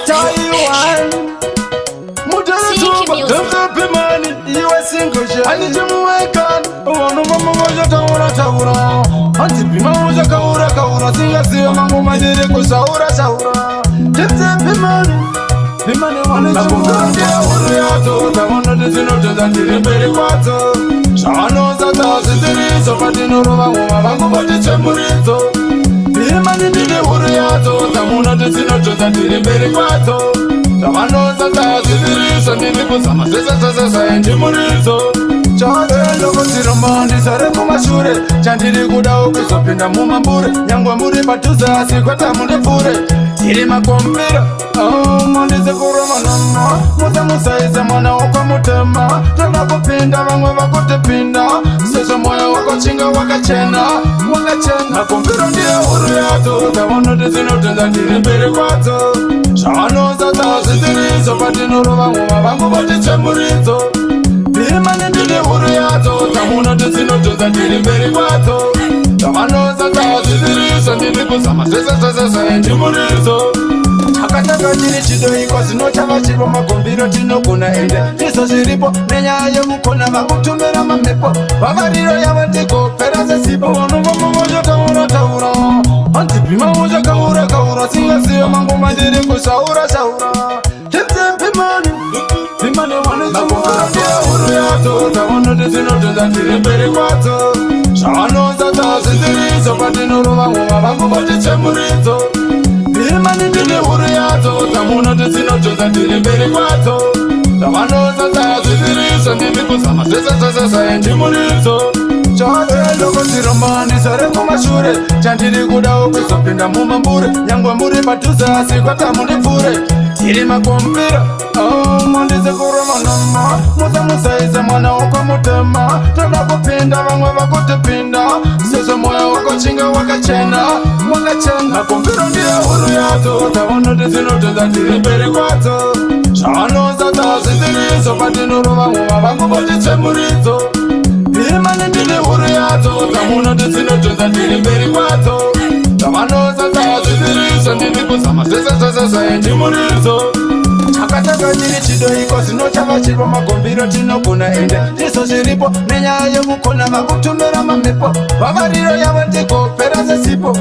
Taiwan Mutana Tuba Pimani US English Alijamuekan Wanu mama moja taura Anti pima moja kaura Siya mangu majere kusaura Tete Pimani wane chumura Ndia uru yato Tawana desino tezandiri mbele kwato Shawano zata zitiri Sopatino rova Wangu bote chemurizo Pimani nide uru yato Tamuna desino tezandiri mbele kwato Shawano zata zitiri Sandini kusama sesa enjimurizo Chade loko siromandi sare kumashure Chandiri kuda ukisopinda mumambure Nyangwa muri batuza sikwata mundefure Tiri makombira Mandize kuroma nama Musa musaize mwana wako mutema Tana kupinda vangwe wakutipinda Sesho moya wako chinga wakachena Makombira ndiye huru yato Tawano dizino tenza ndiri mbele kwato Shawano zata zitiri Sopatino rova wangu bote chemurizo Pimani ndiri huru yato Tamuna dizino tenza ndiri mbele kwato Tawano zata zitiri Sandini kusama sesa enjimurizo Akataka chiri chidoi kwa sino chava chipo makombiro tino kuna ende Niso ziripo nenyayo mukona makutumera mamepo Wavariro ya watiko perase sipo Wanu mama moja taura Antipima moja kaura Siya mangu majiri kusaura Tete Pimani wane chumura Ndia huru yato Tawano desino tenza ndiri mbele kwato Shawano zata zitiri Sopatino rova wangu bote chemurizo Pimani ndiri huru yato Tamuna desino tenza ndiri mbele kwato Shawano zata zitiri Sandini kusama sesa enjimurizo Chade loko siromani sare kumashure Chandiri kuda ukisopinda mumambure Nyangwa muri batuza sikwata mundefure Tiri makombira Mandize kuroma nama Musa musaize mwana wako mutema Tana kupinda vangwe wakutipinda Sesho moya wako chinga wakachena Makombira ndiye huru yato Tawano desino tenza ndiri mbele kwato Shawano zata zitiri Sopatino rova wangu bote chemurizo Pimani ndiri huru yato Tamuna desino tenza ndiri mbele kwato Tawano zata zitiri Sandini kusama sesa enjimurizo Akataka chiri chidoi kwa sino chava chipo makombiro tino kuna ende Niso ziripo nenyayo mukona makutumera mamepo Wavariro ya watiko perase sipo